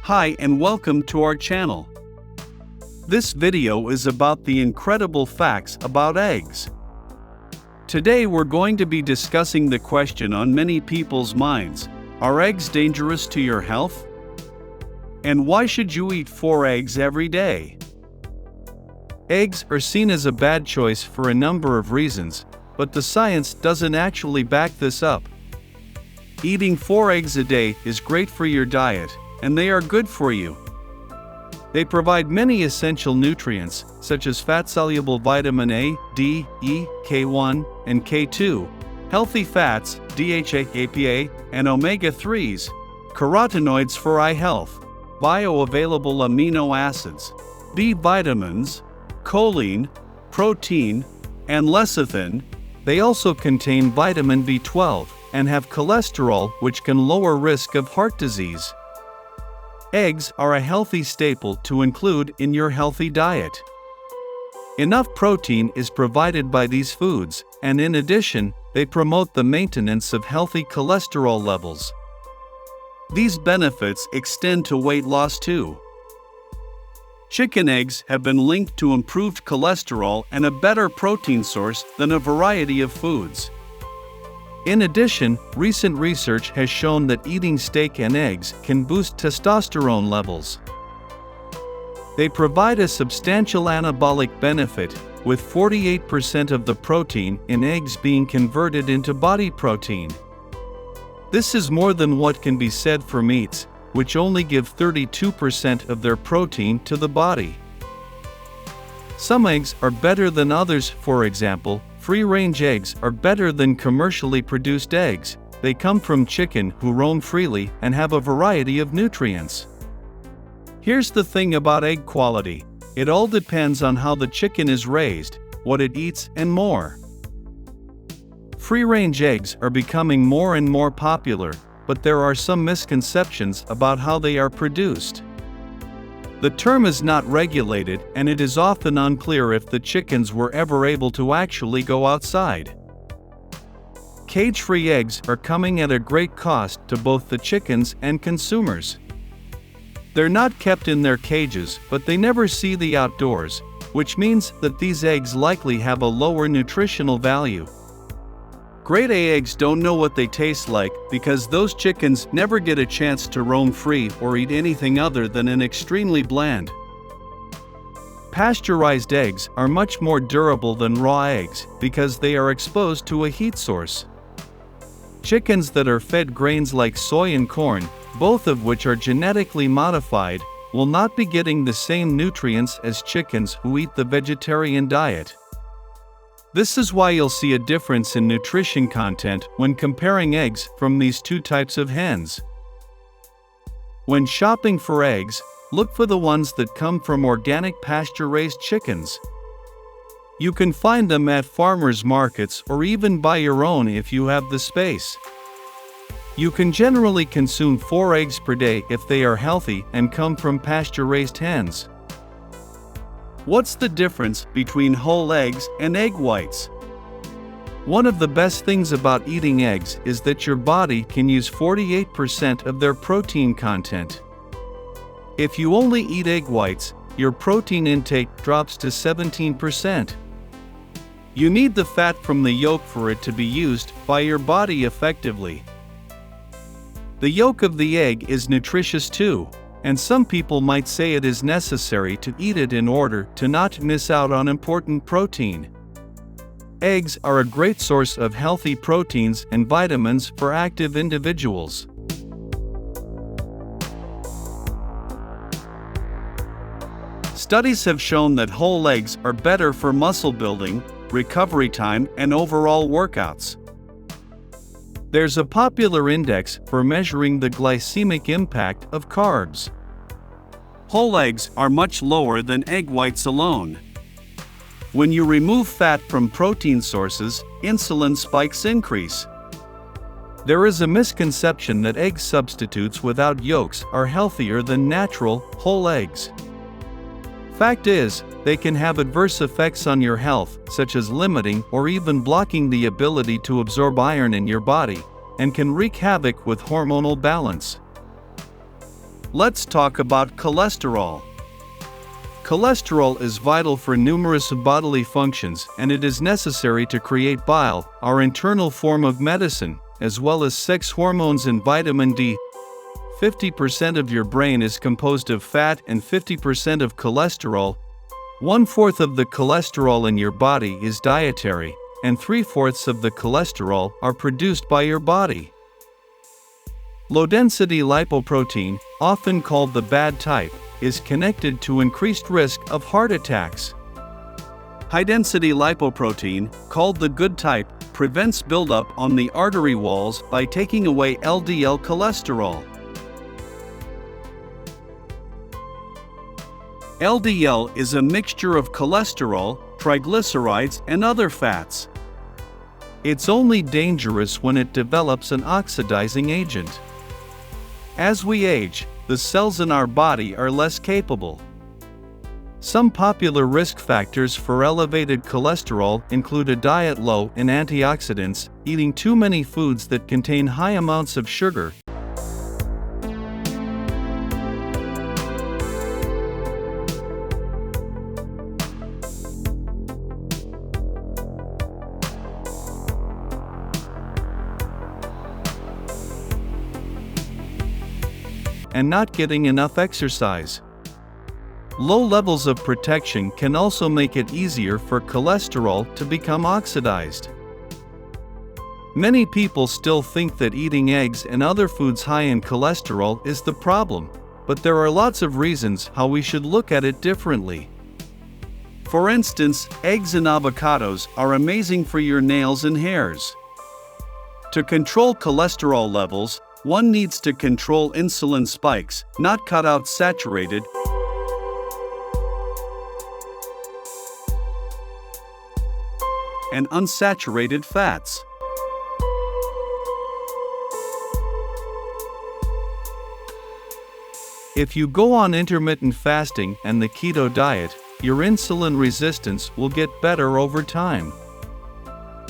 Hi and welcome to our channel. This video is about the incredible facts about eggs. Today we're going to be discussing the question on many people's minds: are eggs dangerous to your health? And why should you eat 4 eggs every day? Eggs are seen as a bad choice for a number of reasons, but the science doesn't actually back this up. Eating 4 eggs a day is great for your diet, and they are good for you. They provide many essential nutrients, such as fat-soluble vitamin A, D, E, K1, and K2, healthy fats, DHA, EPA, and omega-3s, carotenoids for eye health, bioavailable amino acids, B vitamins, choline, protein, and lecithin. They also contain vitamin B12 and have cholesterol, which can lower risk of heart disease. Eggs are a healthy staple to include in your healthy diet. Enough protein is provided by these foods, and in addition, they promote the maintenance of healthy cholesterol levels. These benefits extend to weight loss too. Chicken eggs have been linked to improved cholesterol and a better protein source than a variety of foods. In addition, recent research has shown that eating steak and eggs can boost testosterone levels. They provide a substantial anabolic benefit, with 48% of the protein in eggs being converted into body protein. This is more than what can be said for meats, which only give 32% of their protein to the body. Some eggs are better than others. For example, free-range eggs are better than commercially produced eggs. They come from chicken who roam freely and have a variety of nutrients. Here's the thing about egg quality: it all depends on how the chicken is raised, what it eats, and more. Free-range eggs are becoming more and more popular, but there are some misconceptions about how they are produced. The term is not regulated, and it is often unclear if the chickens were ever able to actually go outside. Cage-free eggs are coming at a great cost to both the chickens and consumers. They're not kept in their cages, but they never see the outdoors, which means that these eggs likely have a lower nutritional value. Grade A eggs don't know what they taste like because those chickens never get a chance to roam free or eat anything other than an extremely bland. Pasteurized eggs are much more durable than raw eggs because they are exposed to a heat source. Chickens that are fed grains like soy and corn, both of which are genetically modified, will not be getting the same nutrients as chickens who eat the vegetarian diet. This is why you'll see a difference in nutrition content when comparing eggs from these two types of hens. When shopping for eggs, look for the ones that come from organic pasture-raised chickens. You can find them at farmers markets or even buy your own if you have the space. You can generally consume 4 eggs per day if they are healthy and come from pasture-raised hens. What's the difference between whole eggs and egg whites? One of the best things about eating eggs is that your body can use 48% of their protein content. If you only eat egg whites, your protein intake drops to 17%. You need the fat from the yolk for it to be used by your body effectively. The yolk of the egg is nutritious too, and some people might say it is necessary to eat it in order to not miss out on important protein. Eggs are a great source of healthy proteins and vitamins for active individuals. Studies have shown that whole eggs are better for muscle building, recovery time, and overall workouts. There's a popular index for measuring the glycemic impact of carbs. Whole eggs are much lower than egg whites alone. When you remove fat from protein sources, insulin spikes increase. There is a misconception that egg substitutes without yolks are healthier than natural, whole eggs. Fact is, they can have adverse effects on your health, such as limiting or even blocking the ability to absorb iron in your body, and can wreak havoc with hormonal balance. Let's talk about cholesterol. Cholesterol is vital for numerous bodily functions, and it is necessary to create bile, our internal form of medicine, as well as sex hormones and vitamin D. 50% of your brain is composed of fat and 50% of cholesterol. 1/4 of the cholesterol in your body is dietary, and 3/4 of the cholesterol are produced by your body. Low-density lipoprotein, often called the bad type, is connected to increased risk of heart attacks. High-density lipoprotein, called the good type, prevents buildup on the artery walls by taking away LDL cholesterol. LDL is a mixture of cholesterol, triglycerides, and other fats. It's only dangerous when it develops an oxidizing agent. As we age, the cells in our body are less capable. Some popular risk factors for elevated cholesterol include a diet low in antioxidants, eating too many foods that contain high amounts of sugar, and not getting enough exercise. Low levels of protection can also make it easier for cholesterol to become oxidized. Many people still think that eating eggs and other foods high in cholesterol is the problem, but there are lots of reasons how we should look at it differently. For instance, eggs and avocados are amazing for your nails and hairs. To control cholesterol levels, one needs to control insulin spikes, not cut out saturated and unsaturated fats. If you go on intermittent fasting and the keto diet, your insulin resistance will get better over time.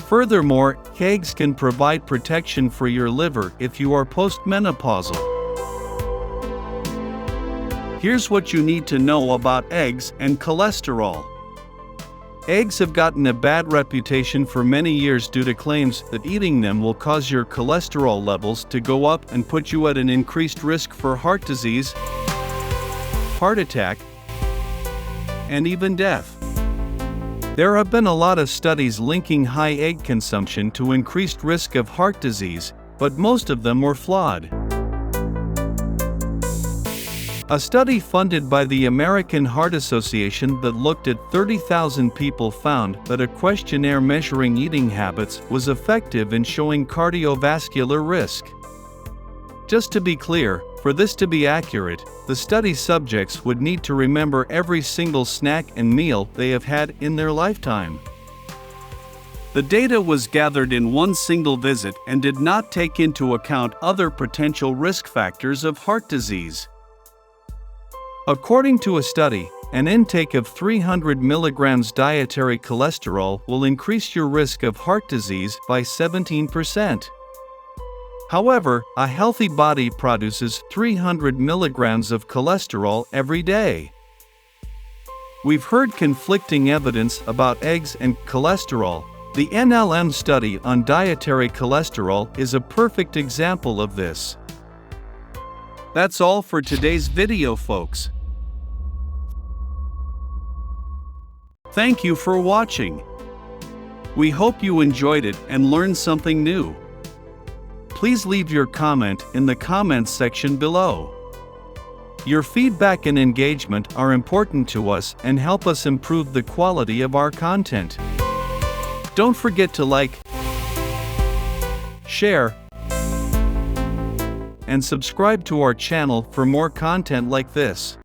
Furthermore, eggs can provide protection for your liver if you are postmenopausal. Here's what you need to know about eggs and cholesterol. Eggs have gotten a bad reputation for many years due to claims that eating them will cause your cholesterol levels to go up and put you at an increased risk for heart disease, heart attack, and even death. There have been a lot of studies linking high egg consumption to increased risk of heart disease, but most of them were flawed. A study funded by the American Heart Association that looked at 30,000 people found that a questionnaire measuring eating habits was effective in showing cardiovascular risk. Just to be clear, for this to be accurate, the study subjects would need to remember every single snack and meal they have had in their lifetime. The data was gathered in one single visit and did not take into account other potential risk factors of heart disease. According to a study, an intake of 300 milligrams dietary cholesterol will increase your risk of heart disease by 17%. However, a healthy body produces 300 milligrams of cholesterol every day. We've heard conflicting evidence about eggs and cholesterol. The NLM study on dietary cholesterol is a perfect example of this. That's all for today's video, folks. Thank you for watching. We hope you enjoyed it and learned something new. Please leave your comment in the comments section below. Your feedback and engagement are important to us and help us improve the quality of our content. Don't forget to like, share, and subscribe to our channel for more content like this.